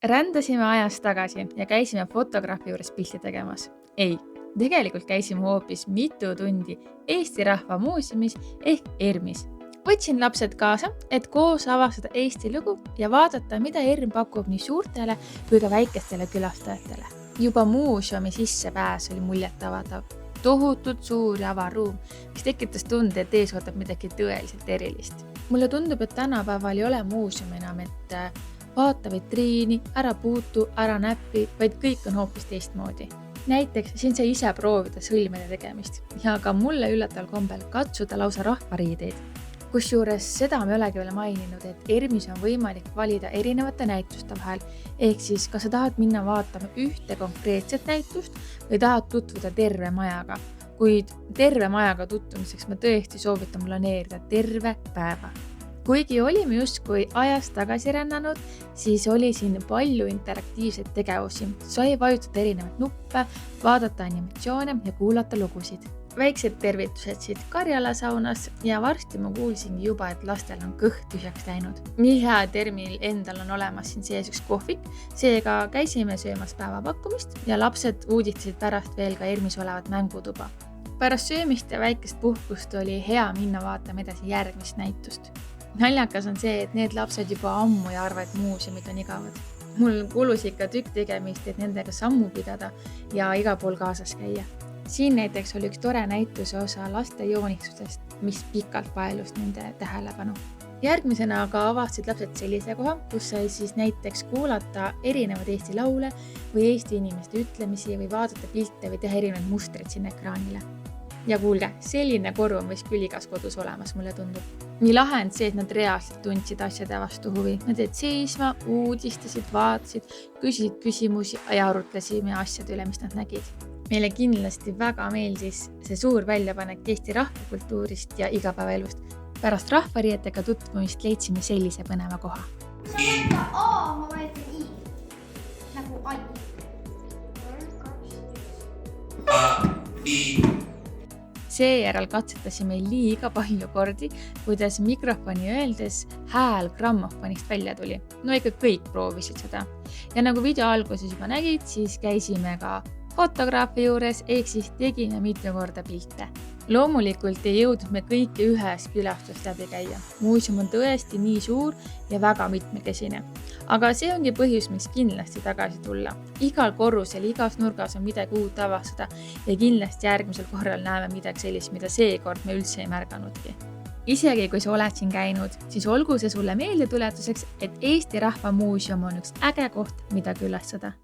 Rändasime ajas tagasi ja käisime fotograafi juures pilti tegemas. Ei, tegelikult käisime hoopis mitu tundi Eesti Rahva Muuseumis ehk ERM-is. Võtsin lapsed kaasa, et koos avastada Eesti lugu ja vaadata, mida ERM pakub nii suurtele kui ka väikestele külastajatele. Juba muuseumi sissepääs oli muljetavaldav. Tohutult suur ja avar ruum, mis tekitas tunde, et ees ootab midagi tõeliselt erilist. Mulle tundub, et tänapäeval ei ole muuseum enam, et vaata vitriini, ära puutu, ära näppi, vaid kõik on hoopis teistmoodi. Näiteks siin sai ise proovida sõlmede tegemist ja ka mulle üllataval kombel katsuda lausa rahvariideid. Kusjuures seda me olegi veel maininud, et ERM-is on võimalik valida erinevate näituste vahel, ehk siis kas sa tahad minna vaatama ühte konkreetset näitust või tahad tutvuda terve majaga. Kuid terve majaga tutvumiseks ma tõesti soovitan planeerida terve päeva. Kuigi olime justkui ajas tagasi rännanud, siis oli siin palju interaktiivseid tegevusi. Sai vajutada erinevaid nuppe, vaadata animatsioone ja kuulata lugusid. Väiksed tervitused siit Karjala saunas ja varsti ma kuulsingi juba, et lastel on kõht tühjaks läinud. Nii hea, et ERM-il endal on olemas siin sees üks kohvik, seega käisime söömas päevapakkumist ja lapsed uudistasid pärast veel ka ERM-is olevat mängutuba. Pärast söömist ja väikest puhkust oli hea minna vaatama edasi järgmist näitust. Naljakas on see, et need lapsed juba ammu ei arva, et muuseumid on igavad. Mul kulus ikka tükk tegemist, et nendega sammu pidada ja igal pool kaasas käia. Siin näiteks oli üks tore näituse osa laste joonistustest, mis pikalt paelus nende tähelepanu. Järgmisena aga avastasid lapsed sellise koha, kus sai siis näiteks kuulata erinevad Eesti laule või Eesti inimeste ütlemisi või vaadata pilte või teha erinevad mustrid sinna ekraanile. Ja kuulge, selline koru on võis küll igas kodus olemas, mulle tundub. Nii lahe on see, et nad reaalselt tundsid asjade vastu huvi. Nad jäid seisma, uudistasid, vaatasid, küsisid küsimusi ja arutlesime asjade üle, mis nad nägid. Meile kindlasti väga meeldis see suur väljapanek Eesti rahvakultuurist ja igapäevaelust. Pärast rahvariietega tutvumist leidsime sellise põneva koha. Sa võtta A, ma võetan I. Nagu ai. Seejärel katsetasime liiga palju kordi, kuidas mikrofoni öeldes hääl grammofonist välja tuli. No ikka kõik proovisid seda. Ja nagu video alguses juba nägid, siis käisime ka fotograafi juures, ehk siis tegime mitu korda pilte. Loomulikult ei jõudnud me kõiki ühes külastus läbi käia. Muuseum on tõesti nii suur ja väga mitmekesine. Aga see ongi põhjus, miks kindlasti tagasi tulla. Igal korrusel, igas nurgas on midagi uut avastada ja kindlasti järgmisel korral näeme midagi sellist, mida seekord me üldse ei märganudki. Isegi kui sa oled siin käinud, siis olgu see sulle meeldetuletuseks, et Eesti Rahva Muuseum on üks äge koht, mida külastada.